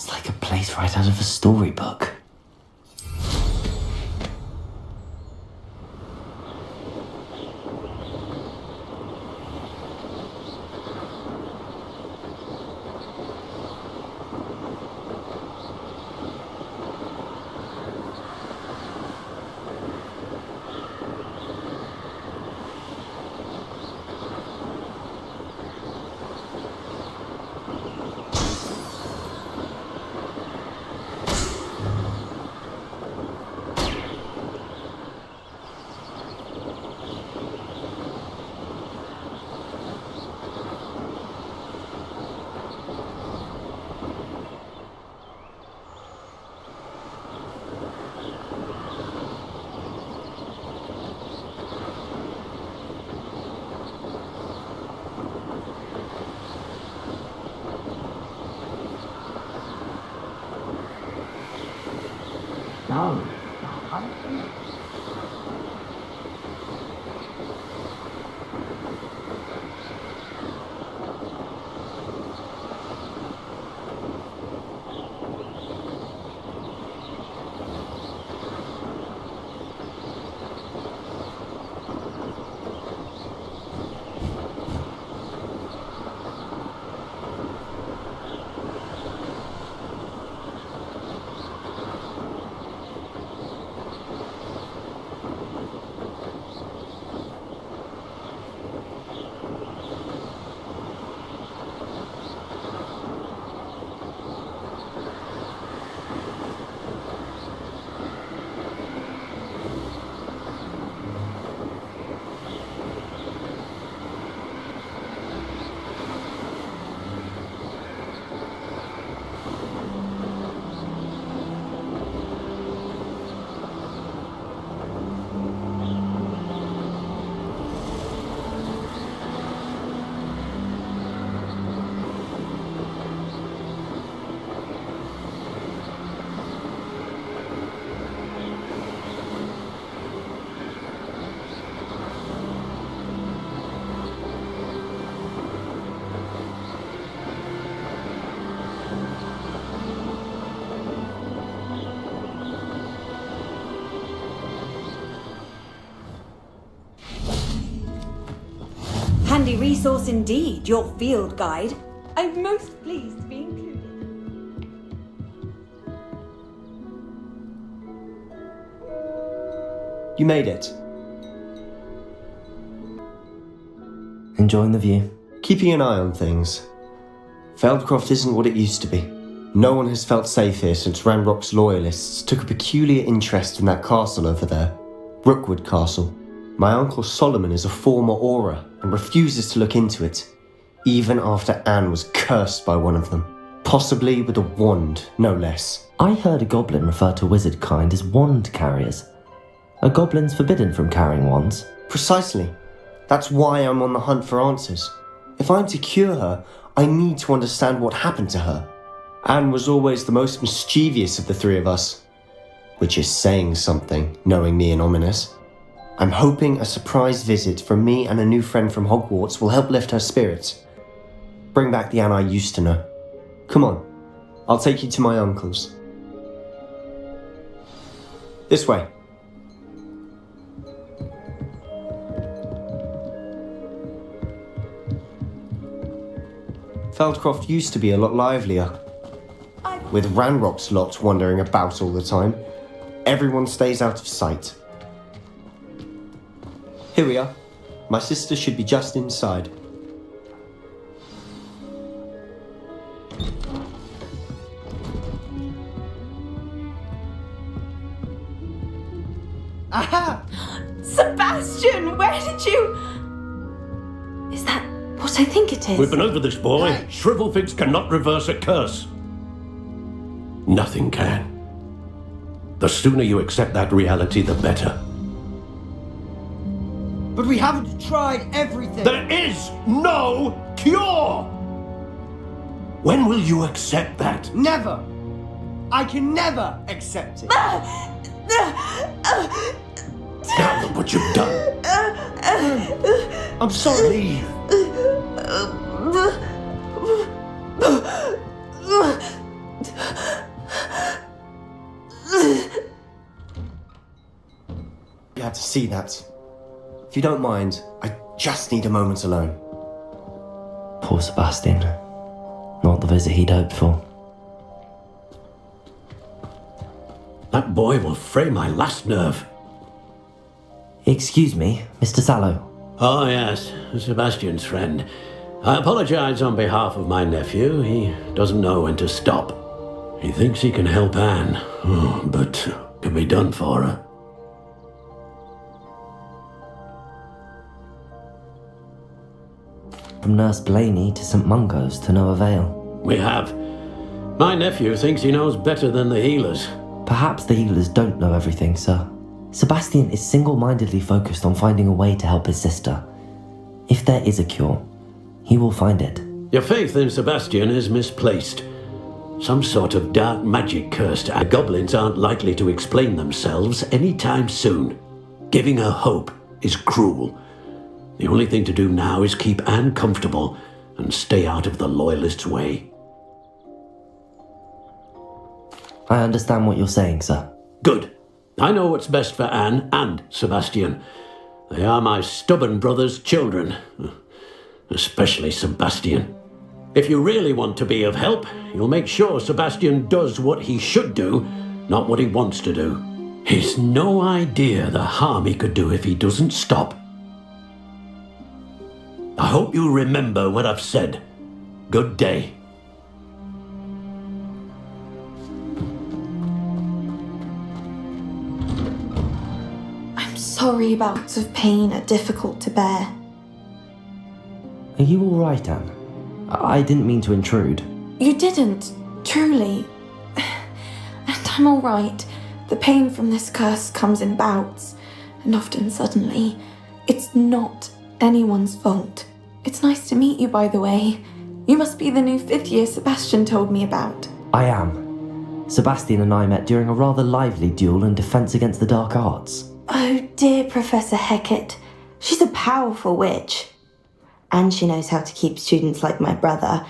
It's like a place right out of a storybook. No. Handy resource indeed, your field guide. I'm most pleased to be included. You made it. Enjoying the view? Keeping an eye on things. Feldcroft isn't what it used to be. No one has felt safe here since Ranrock's loyalists took a peculiar interest in that castle over there, Rookwood Castle. My uncle Solomon is a former Auror and refuses to look into it, even after Anne was cursed by one of them, possibly with a wand, no less. I heard a goblin refer to wizard kind as wand carriers. Are goblins forbidden from carrying wands? Precisely. That's why I'm on the hunt for answers. If I'm to cure her, I need to understand what happened to her. Anne was always the most mischievous of the three of us, which is saying something, knowing me and Ominous. I'm hoping a surprise visit from me and a new friend from Hogwarts will help lift her spirits. Bring back the Anne I used to know. Come on, I'll take you to my uncle's. This way. Feldcroft used to be a lot livelier. With Ranrock's lot wandering about all the time, everyone stays out of sight. Here we are. My sister should be just inside. Aha! Sebastian, where did you... Is that what I think it is? We've been over this, boy. Shrivelfigs cannot reverse a curse. Nothing can. The sooner you accept that reality, the better. But we haven't tried everything! There is no cure! When will you accept that? Never! I can never accept it! Now look what you've done. I'm sorry. You had to see that. If you don't mind, I just need a moment alone. Poor Sebastian. Not the visit he'd hoped for. That boy will fray my last nerve. Excuse me, Mr. Sallow. Oh, yes, Sebastian's friend. I apologize on behalf of my nephew. He doesn't know when to stop. He thinks he can help Anne, but can be done for her. From Nurse Blaney to St. Mungo's to no avail. We have. My nephew thinks he knows better than the healers. Perhaps the healers don't know everything, sir. Sebastian is single-mindedly focused on finding a way to help his sister. If there is a cure, he will find it. Your faith in Sebastian is misplaced. Some sort of dark magic cursed. The goblins aren't likely to explain themselves anytime soon. Giving her hope is cruel. The only thing to do now is keep Anne comfortable and stay out of the Loyalists' way. I understand what you're saying, sir. Good. I know what's best for Anne and Sebastian. They are my stubborn brother's children. Especially Sebastian. If you really want to be of help, you'll make sure Sebastian does what he should do, not what he wants to do. He's no idea the harm he could do if he doesn't stop. I hope you remember what I've said. Good day. I'm sorry bouts of pain are difficult to bear. Are you all right, Anne? I didn't mean to intrude. You didn't, truly. And I'm all right. The pain from this curse comes in bouts, and often suddenly. It's not anyone's fault. It's nice to meet you, by the way. You must be the new 5th year Sebastian told me about. I am. Sebastian and I met during a rather lively duel in defense against the dark arts. Oh, dear Professor Hecat. She's a powerful witch. And she knows how to keep students like my brother,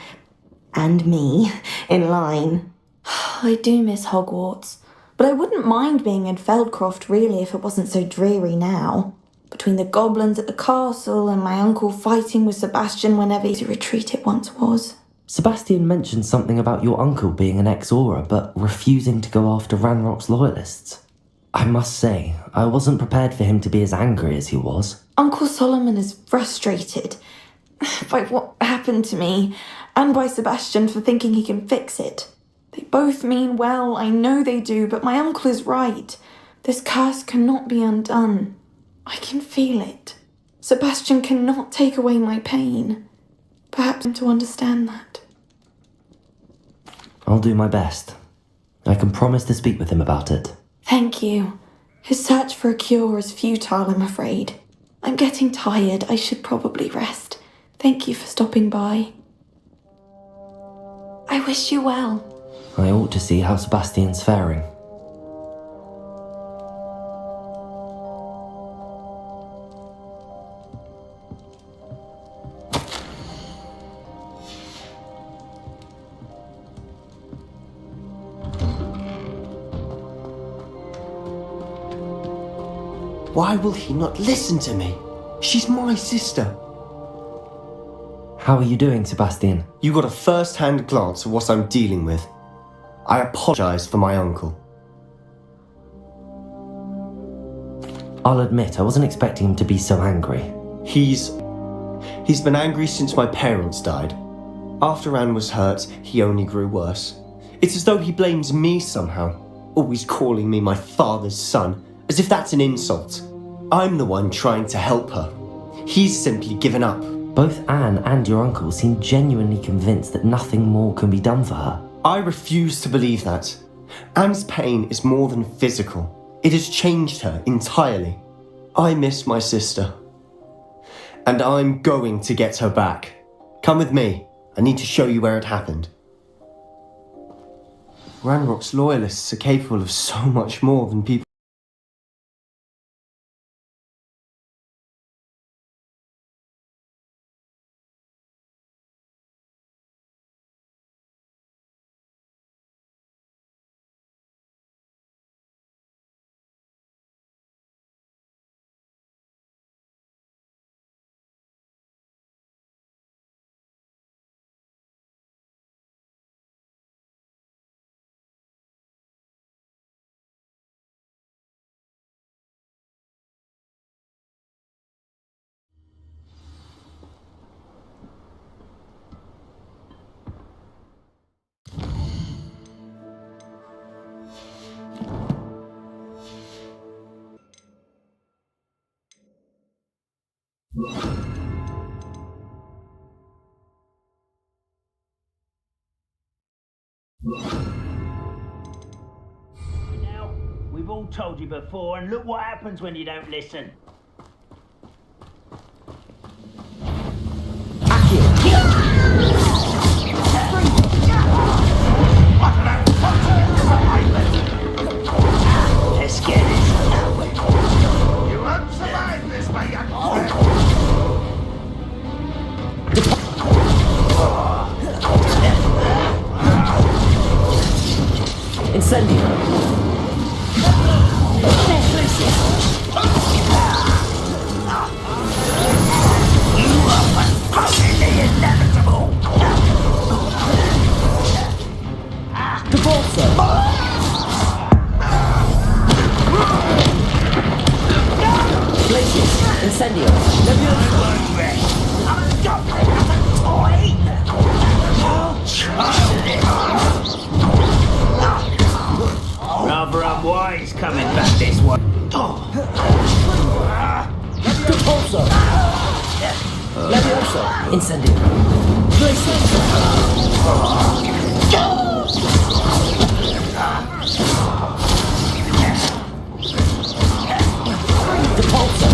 and me, in line. I do miss Hogwarts, but I wouldn't mind being in Feldcroft really if it wasn't so dreary now. Between the goblins at the castle and my uncle fighting with Sebastian whenever his retreat it once was. Sebastian mentioned something about your uncle being an ex-Auror, but refusing to go after Ranrock's loyalists. I must say, I wasn't prepared for him to be as angry as he was. Uncle Solomon is frustrated by what happened to me, and by Sebastian for thinking he can fix it. They both mean well, I know they do, but my uncle is right. This curse cannot be undone. I can feel it. Sebastian cannot take away my pain. Perhaps to understand that. I'll do my best. I can promise to speak with him about it. Thank you. His search for a cure is futile, I'm afraid. I'm getting tired. I should probably rest. Thank you for stopping by. I wish you well. I ought to see how Sebastian's faring. Why will he not listen to me? She's my sister. How are you doing, Sebastian? You got a first-hand glance of what I'm dealing with. I apologize for my uncle. I'll admit, I wasn't expecting him to be so angry. He's been angry since my parents died. After Anne was hurt, he only grew worse. It's as though he blames me somehow, always calling me my father's son, as if that's an insult. I'm the one trying to help her. He's simply given up. Both Anne and your uncle seem genuinely convinced that nothing more can be done for her. I refuse to believe that. Anne's pain is more than physical. It has changed her entirely. I miss my sister. And I'm going to get her back. Come with me. I need to show you where it happened. Ranrock's loyalists are capable of so much more than people. Now, we've all told you before, and look what happens when you don't listen. Let's get it. You won't survive this, my young friend. Incendio! Glacius! Incendio! Rather unwise coming back this way. Repulso! Levioso! Incendio! Glacius! Repulso!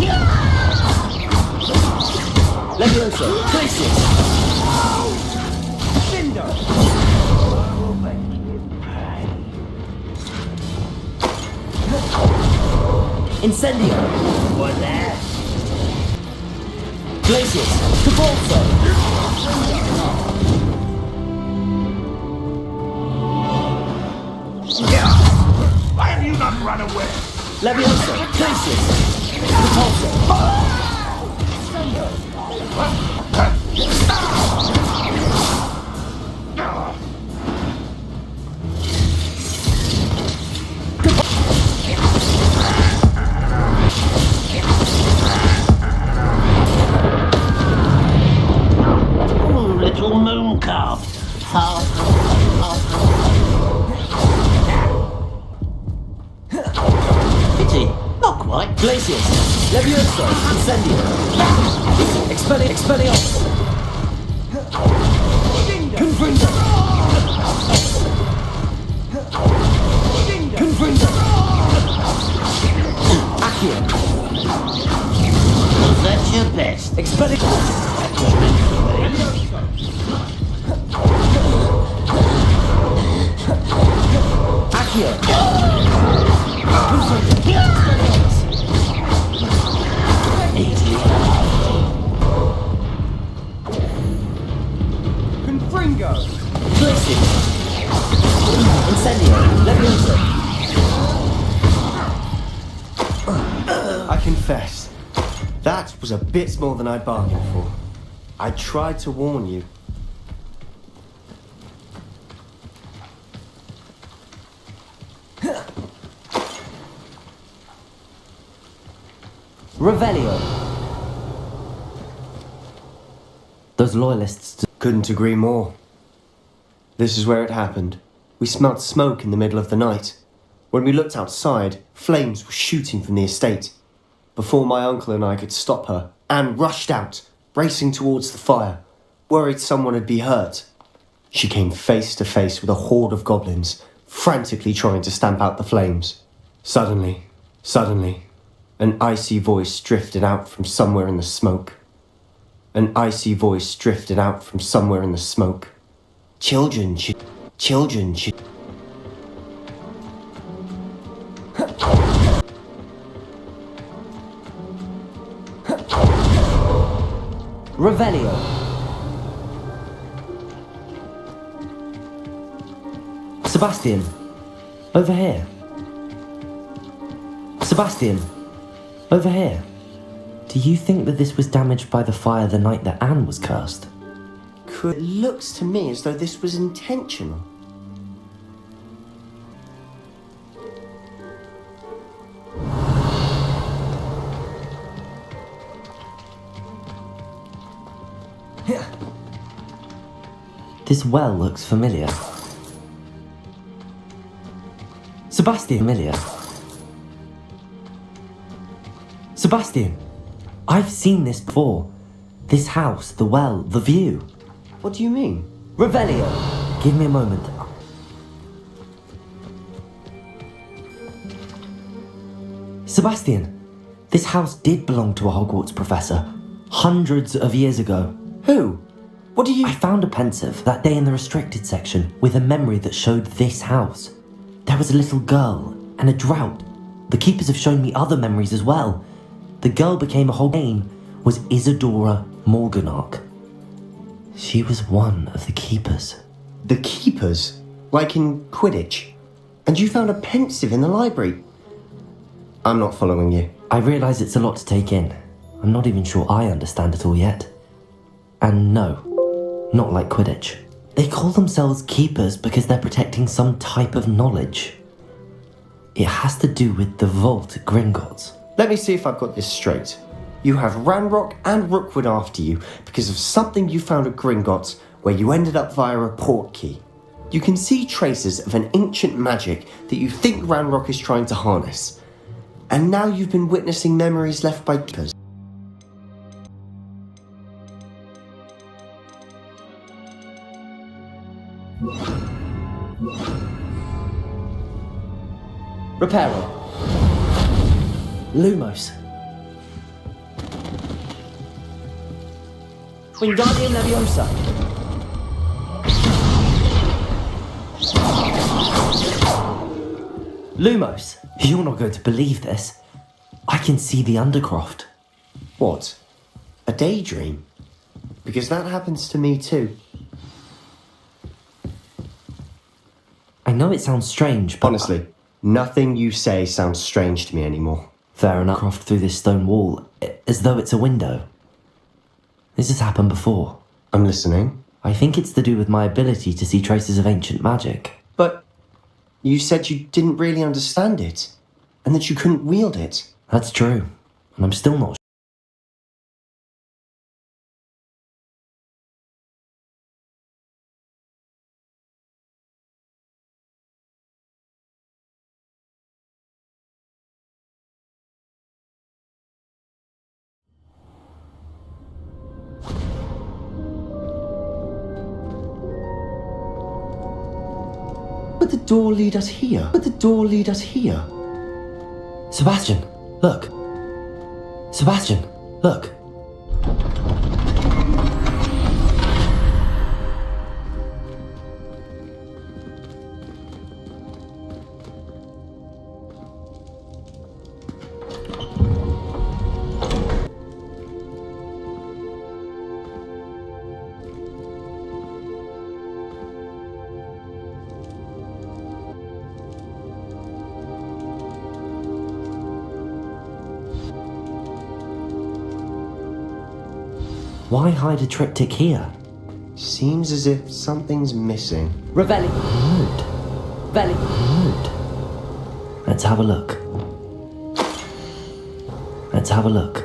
Levioso! Glacius! Incendio! What that? Glacius! Repulso! Why have you not run away? Levioso! Glacius! Repulso! Ooh, little moon calf. Pity, not quite. Glacius! Levioso! Incendio! Expelliarmus! Confringo! Confringo! Accio! Was that your best? Expelliarmus! That was meant for me. Accio! Easily. Confringo! Glacius! Incendio! Levioso! I confess, that was a bit more than I bargained for. I tried to warn you. Revelio! Those loyalists. Couldn't agree more. This is where it happened. We smelled smoke in the middle of the night. When we looked outside, flames were shooting from the estate. Before my uncle and I could stop her, Anne rushed out, racing towards the fire, worried someone would be hurt. She came face to face with a horde of goblins, frantically trying to stamp out the flames. Suddenly, an icy voice drifted out from somewhere in the smoke. An icy voice drifted out from somewhere in the smoke. Children. Revelio! Sebastian! Over here. Sebastian! Over here. Do you think that this was damaged by the fire the night that Anne was cursed? It looks to me as though this was intentional. This well looks familiar. Sebastian, familiar. Sebastian, I've seen this before. This house, the well, the view. What do you mean? Revelio! Give me a moment. Sebastian, this house did belong to a Hogwarts professor. Hundreds of years ago. Who? What do you... I found a pensive that day in the restricted section with a memory that showed this house. There was a little girl and a drought. The keepers have shown me other memories as well. The girl became a whole name was Isadora Morganach. She was one of the keepers. The keepers? Like in Quidditch? And you found a pensive in the library? I'm not following you. I realise it's a lot to take in. I'm not even sure I understand it all yet. And no, not like Quidditch. They call themselves keepers because they're protecting some type of knowledge. It has to do with the vault at Gringotts. Let me see if I've got this straight. You have Ranrock and Rookwood after you because of something you found at Gringotts where you ended up via a port key. You can see traces of an ancient magic that you think Ranrock is trying to harness. And now you've been witnessing memories left by keepers. Reparo. Lumos. Wingardium Leviosa. Lumos. You're not going to believe this. I can see the Undercroft. What? A daydream? Because that happens to me too. I know it sounds strange, but... Honestly, nothing you say sounds strange to me anymore. Fair enough. Croft through this stone wall, as though it's a window. This has happened before. I'm listening. I think it's to do with my ability to see traces of ancient magic. But you said you didn't really understand it, and that you couldn't wield it. That's true, and I'm still not But the door lead us here. Sebastian, look. Sebastian, look. Why hide a triptych here? Seems as if something's missing. Revelli. Good. Velli. Good. Let's have a look. Let's have a look.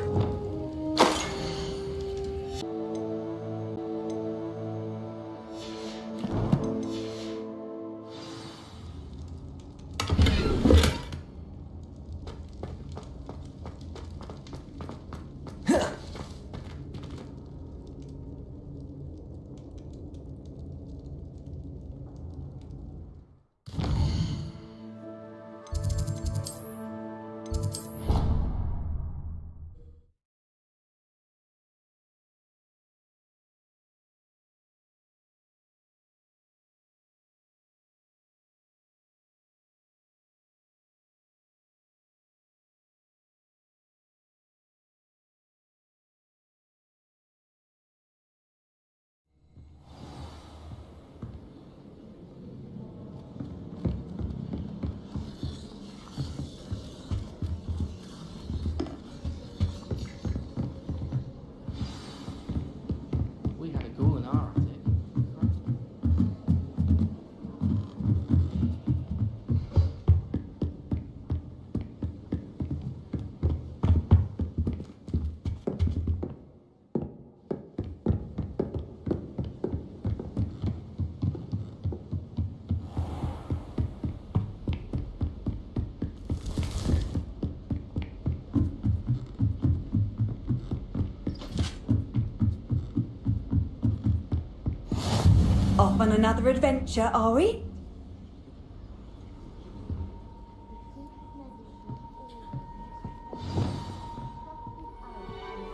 Off on another adventure, are we?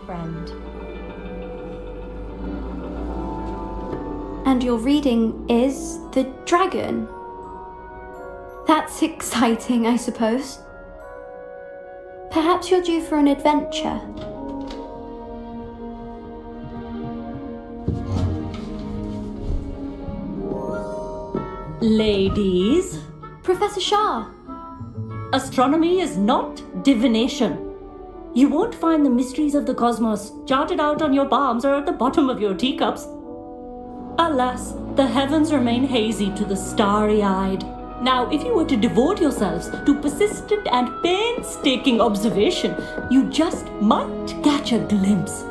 Friend. And your reading is The Dragon. That's exciting, I suppose. Perhaps you're due for an adventure. Ladies, Professor Shah. astronomy is not divination. You won't find the mysteries of the cosmos charted out on your palms or at the bottom of your teacups. Alas, the heavens remain hazy to the starry-eyed. Now, if you were to devote yourselves to persistent and painstaking observation, you just might catch a glimpse.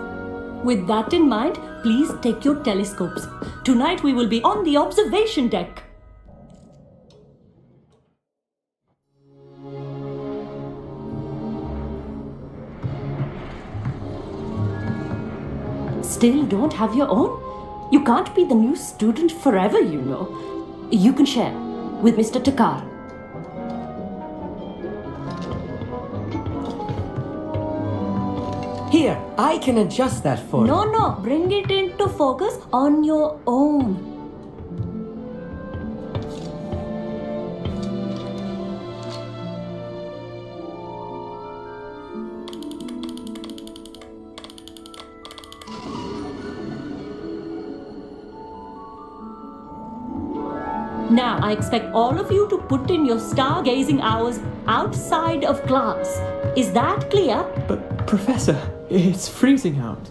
With that in mind, please take your telescopes. Tonight we will be on the observation deck. Still don't have your own? You can't be the new student forever, you know. You can share with Mr. Takar. Here, I can adjust that for you. No, bring it into focus on your own. Now, I expect all of you to put in your stargazing hours outside of class. Is that clear? But, Professor, it's freezing out.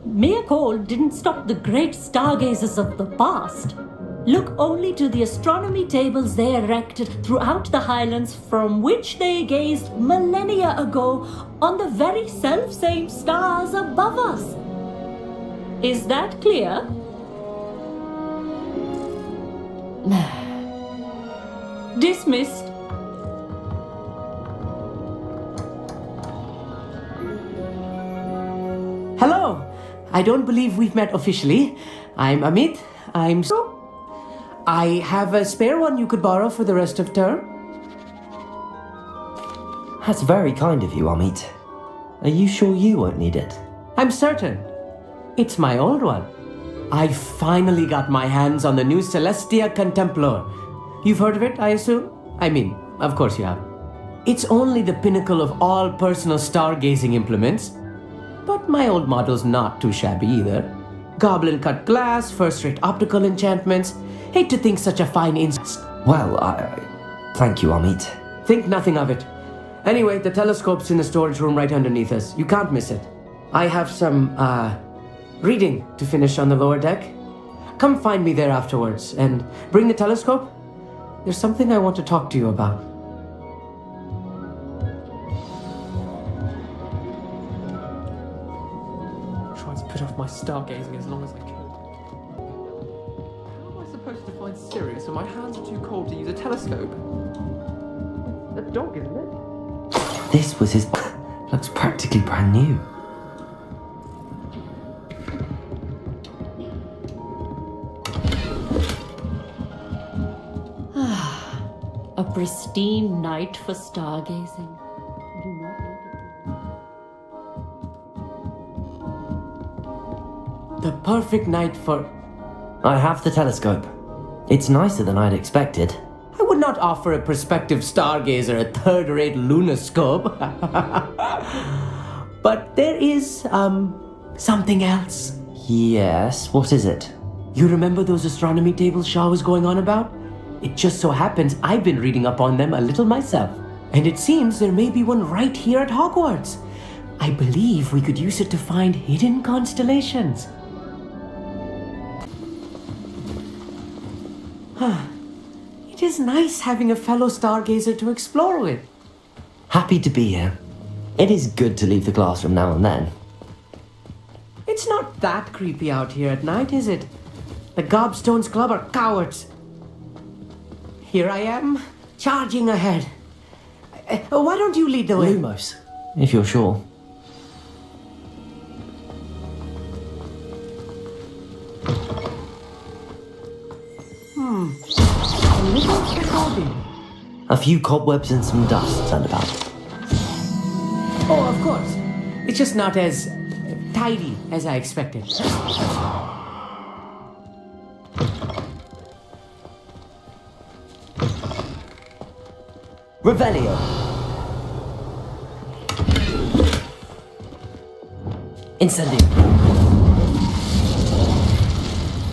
Mere cold didn't stop the great stargazers of the past. Look only to the astronomy tables they erected throughout the highlands from which they gazed millennia ago on the very self-same stars above us. Is that clear? Dismissed. Hello! I don't believe we've met officially. I'm Amit. I have a spare one you could borrow for the rest of term. That's very kind of you, Amit. Are you sure you won't need it? I'm certain. It's my old one. I finally got my hands on the new Celestia Contemplar. You've heard of it, I assume? I mean, of course you have. It's only the pinnacle of all personal stargazing implements. But my old model's not too shabby either. Goblin-cut glass, first-rate optical enchantments. Hate to think such a fine Well, thank you, Amit. Think nothing of it. Anyway, the telescope's in the storage room right underneath us. You can't miss it. I have some, reading to finish on the lower deck. Come find me there afterwards, and bring the telescope. There's something I want to talk to you about. Try to put off my stargazing as long as I could. How am I supposed to find Sirius when my hands are too cold to use a telescope? A dog, isn't it? This was his... looks practically brand new. A pristine night for stargazing. The perfect night for... I have the telescope. It's nicer than I'd expected. I would not offer a prospective stargazer a third-rate lunoscope. But there is, something else. Yes, what is it? You remember those astronomy tables Shah was going on about? It just so happens I've been reading up on them a little myself. And it seems there may be one right here at Hogwarts. I believe we could use it to find hidden constellations. It is nice having a fellow stargazer to explore with. Happy to be here. It is good to leave the classroom now and then. It's not that creepy out here at night, is it? The Gobstones Club are cowards. Here I am, charging ahead. Why don't you lead the way? Lumos, if you're sure. A little foreboding. A few cobwebs and some dust turned about. Oh, of course. It's just not as tidy as I expected. Revelio. Incendio.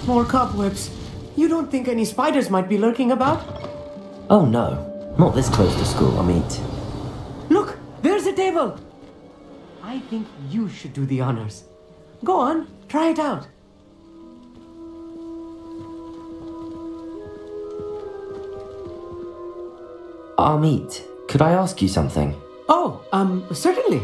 More cobwebs. You don't think any spiders might be lurking about? Oh no, not this close to school, I mean. Look, there's a table. I think you should do the honors. Go on, try it out. Amit, could I ask you something? Oh, certainly.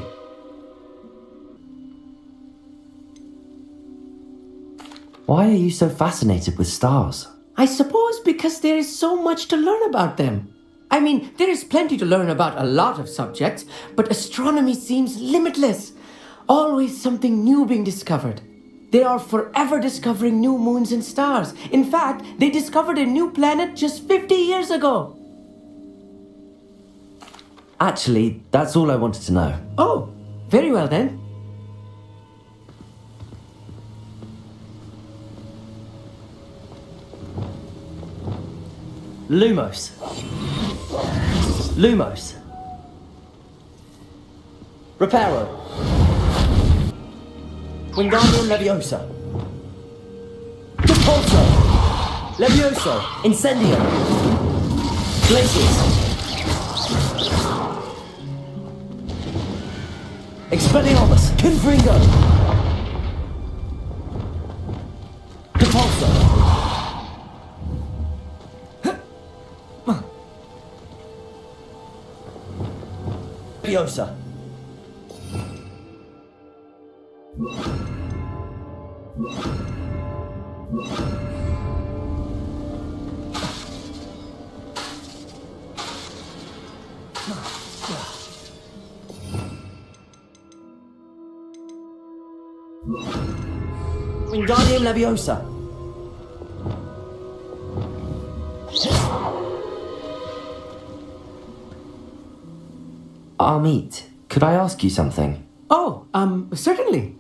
Why are you so fascinated with stars? I suppose because there is so much to learn about them. I mean, there is plenty to learn about a lot of subjects, but astronomy seems limitless. Always something new being discovered. They are forever discovering new moons and stars. In fact, they discovered a new planet just 50 years ago. Actually, that's all I wanted to know. Oh, very well then. Lumos. Lumos. Reparo. Wingardium Leviosa. Depulso. Levioso. Incendio. Glacius. Expelliarmus. Confringo. Depulso. Leviosa. Wingardium Leviosa. Amit, could I ask you something? Oh, certainly.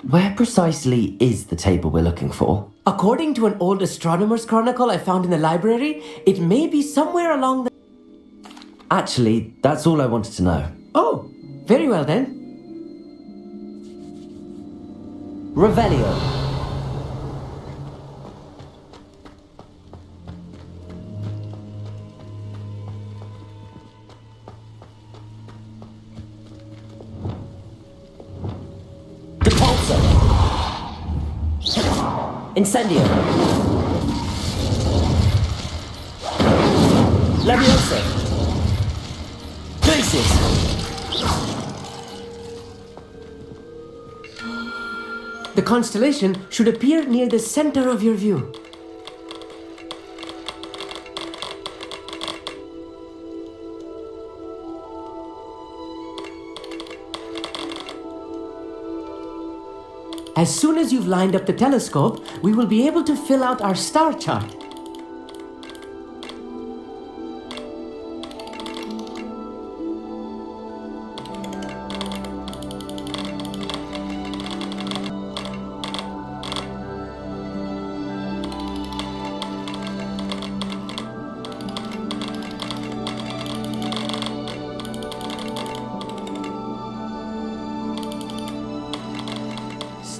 Where precisely is the table we're looking for? According to an old astronomer's chronicle I found in the library, it may be somewhere along the... Actually, that's all I wanted to know. Oh, very well then. Revelio. Incendio. Leviosa. Glacis. The constellation should appear near the center of your view. As soon as you've lined up the telescope, we will be able to fill out our star chart.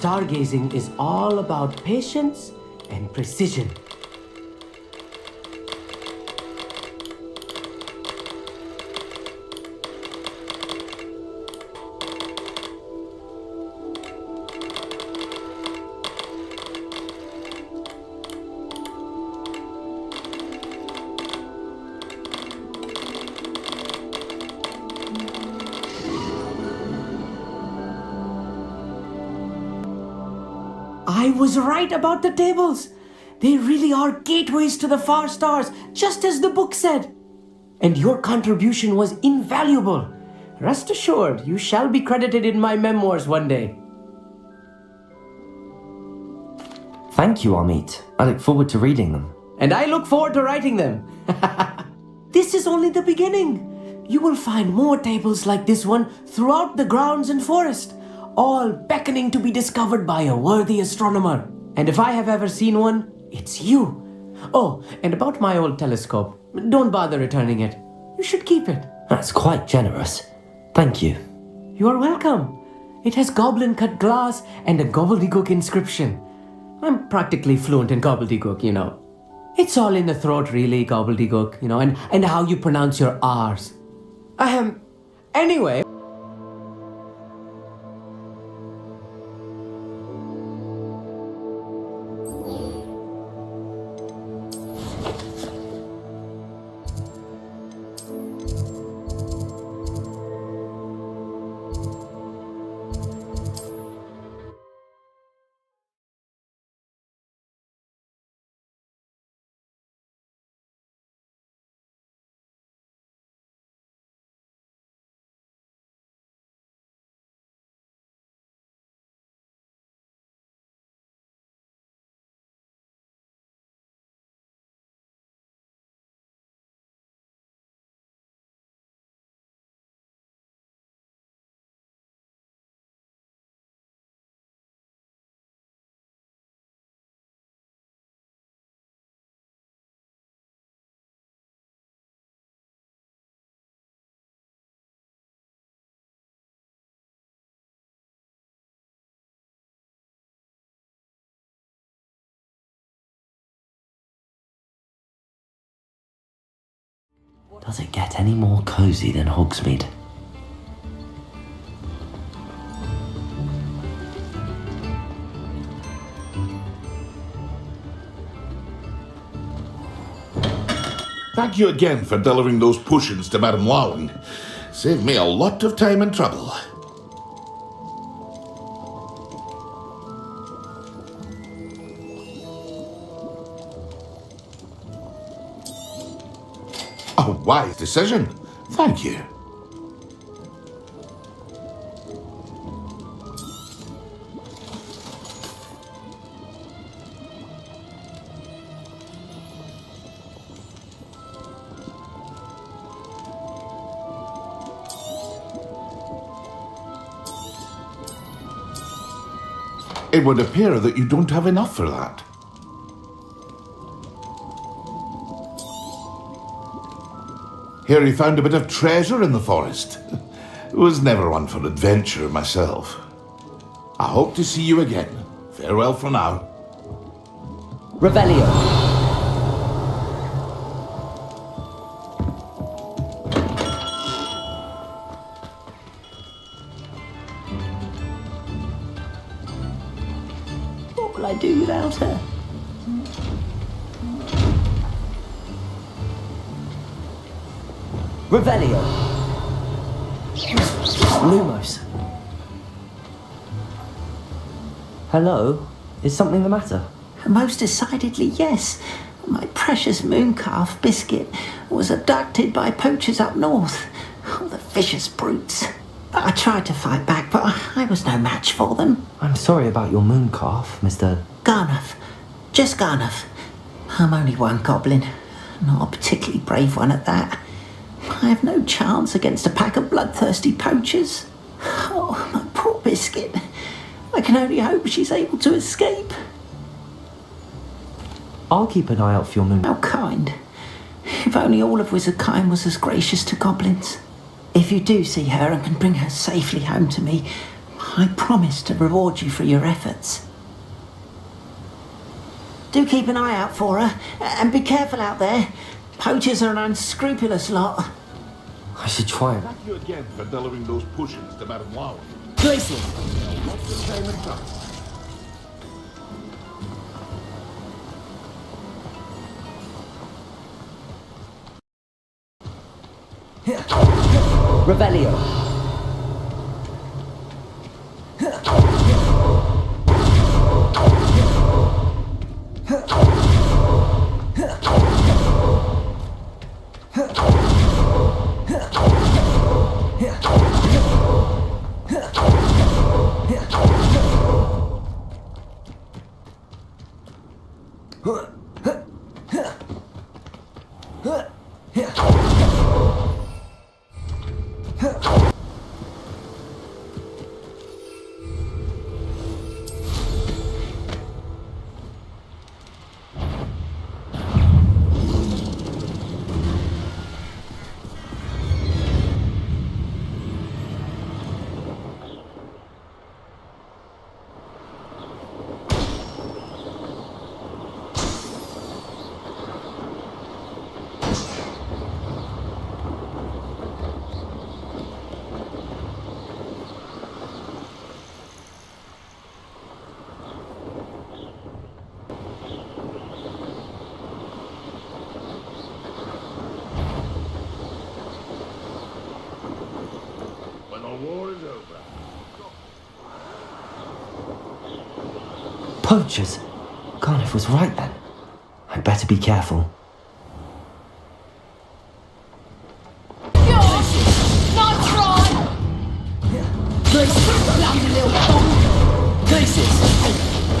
Stargazing is all about patience and precision. I was right about the tables. They really are gateways to the far stars, just as the book said. And your contribution was invaluable. Rest assured, you shall be credited in my memoirs one day. Thank you, Amit. I look forward to reading them. And I look forward to writing them. This is only the beginning. You will find more tables like this one throughout the grounds and forest, all beckoning to be discovered by a worthy astronomer. And if I have ever seen one, it's you. Oh, and about my old telescope, don't bother returning it. You should keep it. That's quite generous. Thank you. You are welcome. It has goblin-cut glass and a gobbledygook inscription. I'm practically fluent in gobbledygook, you know. It's all in the throat, really, gobbledygook, you know, and how you pronounce your R's. Anyway. Does it get any more cozy than Hogsmeade? Thank you again for delivering those potions to Madame Lowing. Saved me a lot of time and trouble. A wise decision. Thank you. It would appear that you don't have enough for that. Here he found a bit of treasure in the forest. Was never one for adventure myself. I hope to see you again. Farewell for now. Revelio. What will I do without her? Revelio! Lumos. Hello? Is something the matter? Most decidedly, yes. My precious moon calf, Biscuit, was abducted by poachers up north. Oh, the vicious brutes. I tried to fight back, but I was no match for them. I'm sorry about your moon calf, Mr. Garnuff. Just Garnuff. I'm only one goblin. Not a particularly brave one at that. I have no chance against a pack of bloodthirsty poachers. Oh, my poor Biscuit. I can only hope she's able to escape. I'll keep an eye out for your moon. How kind. If only all of Wizardkind was as gracious to goblins. If you do see her and can bring her safely home to me, I promise to reward you for your efforts. Do keep an eye out for her, and be careful out there. Poachers are an unscrupulous lot. I should try it. Thank you again for delivering those potions to Madame Wow. Grayson! What's the time and time? Revelio! When the war is over. Poachers! Garniff was right then. I'd better be careful.